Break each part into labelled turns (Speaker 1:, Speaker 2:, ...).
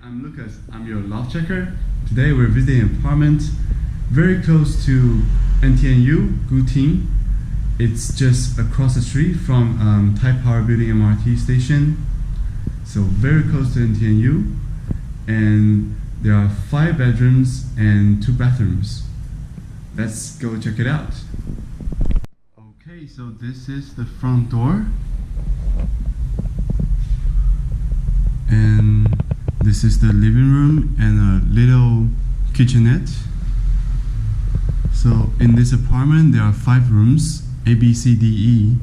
Speaker 1: I'm Lucas. I'm your loft checker. Today we're visiting an apartment very close to NTNU, Guting. It's just across the street from Taipei Building MRT station. So very close to NTNU. And there are 5 bedrooms and 2 bathrooms. Let's go check it out. Okay, so this is the front door. And this is the living room and a little kitchenette. So in this apartment there are 5 rooms, A, B, C, D, E,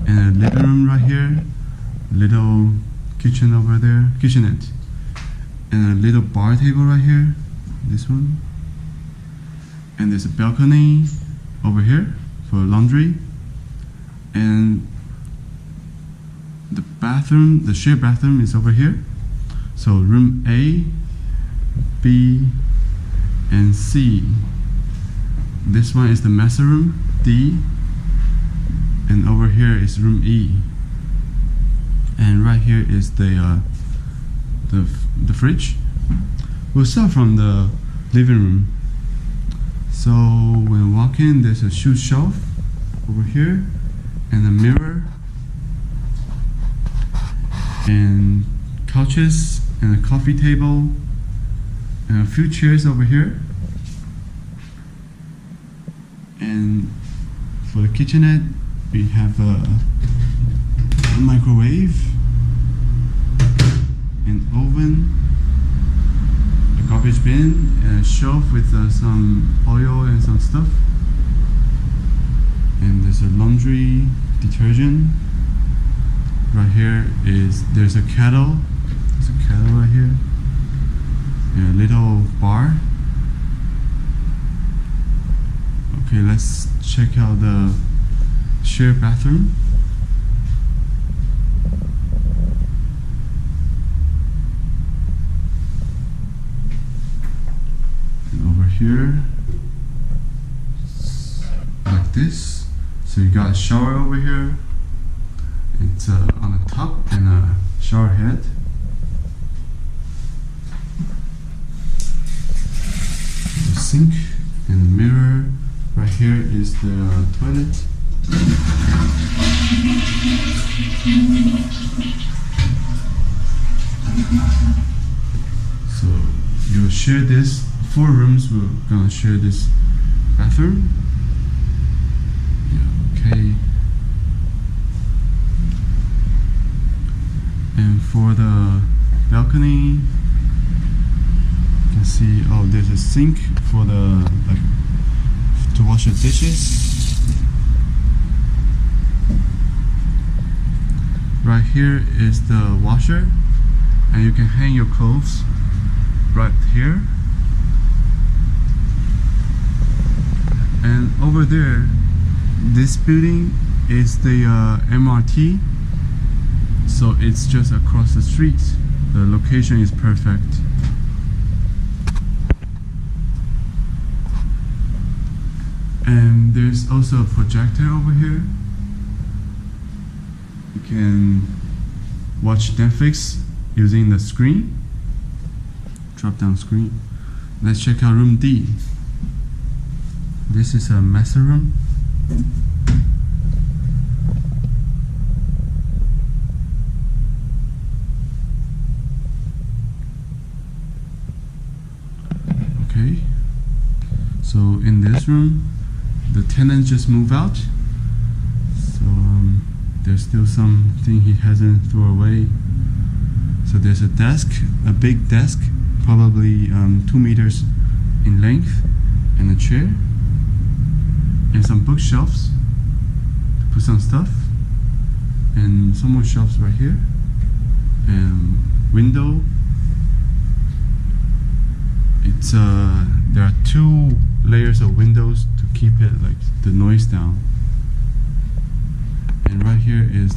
Speaker 1: and a living room right here, little kitchen over there, kitchenette, and a little bar table right here, this one. And there's a balcony over here for laundry, and the bathroom, the shared bathroom is over here. So room A, B, and C. This one is the master room, D, and over here is room E. And right here is the fridge. We'll start from the living room. So when walking, there's a shoe shelf over here, and a mirror, and couches, and a coffee table, and a few chairs over here. And for the kitchenette, we have a microwave, an oven, a garbage bin, and a shelf with some oil and some stuff. And there's a laundry detergent. Right here there's a kettle. There's a kettle right here. And a little bar. Okay, let's check out the shared bathroom. And over here, like this. So you got a shower over here. It's on the top and a shower head. The sink and a mirror. Right here is the toilet. So you'll share this, 4 rooms, we're gonna share this bathroom. Yeah, okay. And for the balcony, you can see, oh, there's a sink for the, to wash your dishes. Right here is the washer, and you can hang your clothes right here. And over there, this building is the MRT, so it's just across the street. The location is perfect. And there's also a projector over here. You can watch Netflix using the screen, drop down screen. Let's check out room D. This is a master room. Okay, so in this room, the tenant just moved out, so there's still something he hasn't thrown away. So there's a desk, a big desk, probably 2 meters in length, and a chair, and some bookshelves to put some stuff, and some more shelves right here, and window. It's there are 2 layers of windows to keep it like the noise down. And right here is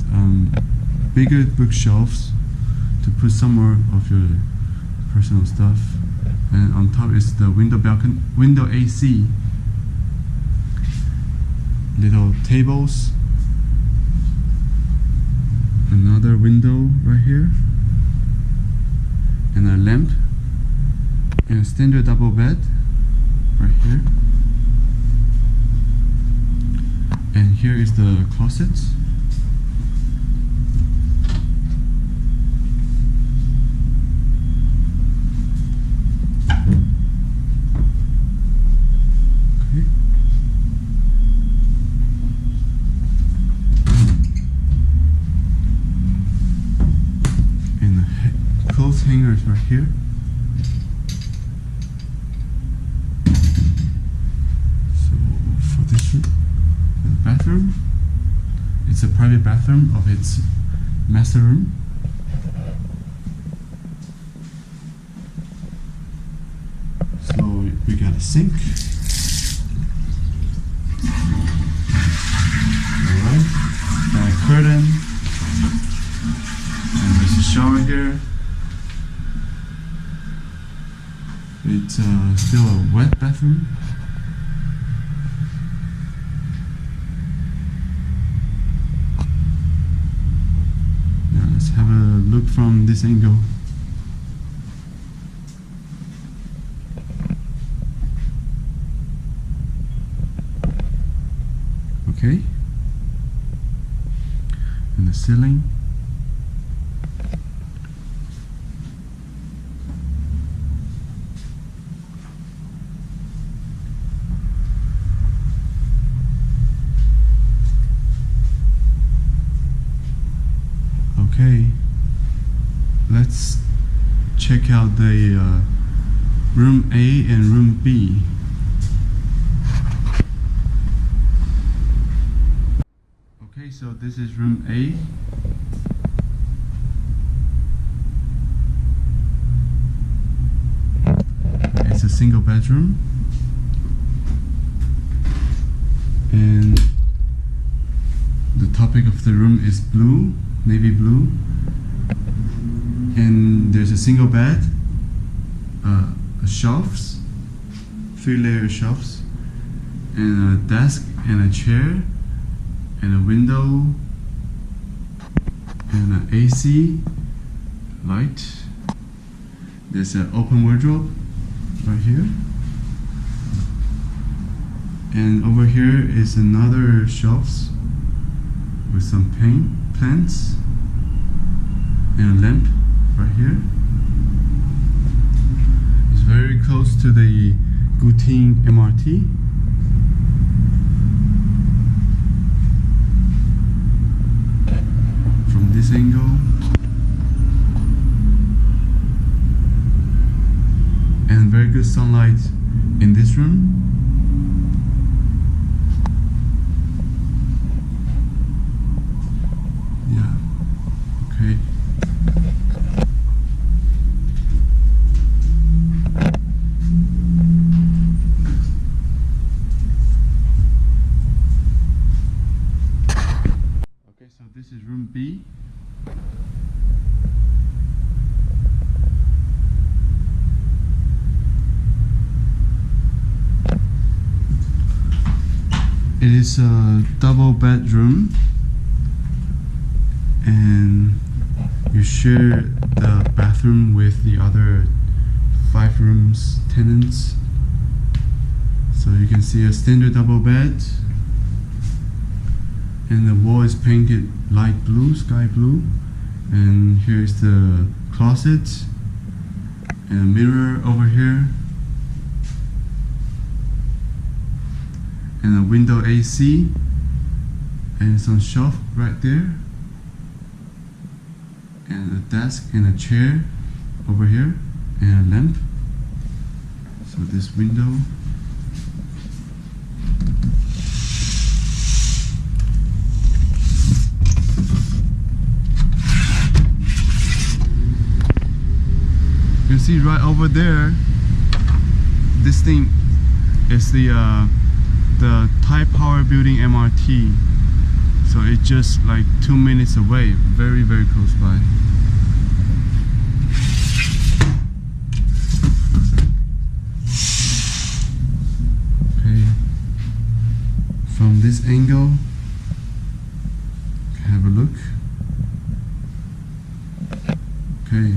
Speaker 1: bigger bookshelves to put some more of your personal stuff. And on top is the window AC. Little tables. Another window right here. And and a lamp, and a standard double bed right here. And here is the closet. Clothes hangers right here. So for this room, the bathroom, it's a private bathroom of its master room. So we got a sink. Alright, and a curtain. And there's a shower here. It's still a wet bathroom. Now let's have a look from this angle. Okay. And the ceiling. Okay, let's check out the room A and room B. Okay, so this is room A. It's a single bedroom. And the topic of the room is blue. Navy blue, and there's a single bed, shelves, 3-layer shelves, and a desk and a chair, and a window, and an AC light. There's an open wardrobe right here, and over here is another shelves with some plants and a lamp right here. It's very close to the Guting MRT. From this angle, and very good sunlight in this room. Okay. Okay, so this is room B. It is a double bedroom, and you share the bathroom with the other 5 rooms tenants. So you can see a standard double bed, and the wall is painted light blue, sky blue, and here's the closet and a mirror over here, and a window AC, and some shelf right there, and a desk and a chair over here, and a lamp. So this window. You can see right over there, this thing is the Taipei building MRT. So it's just like 2 minutes away, very close by. Okay, from this angle, have a look. Okay.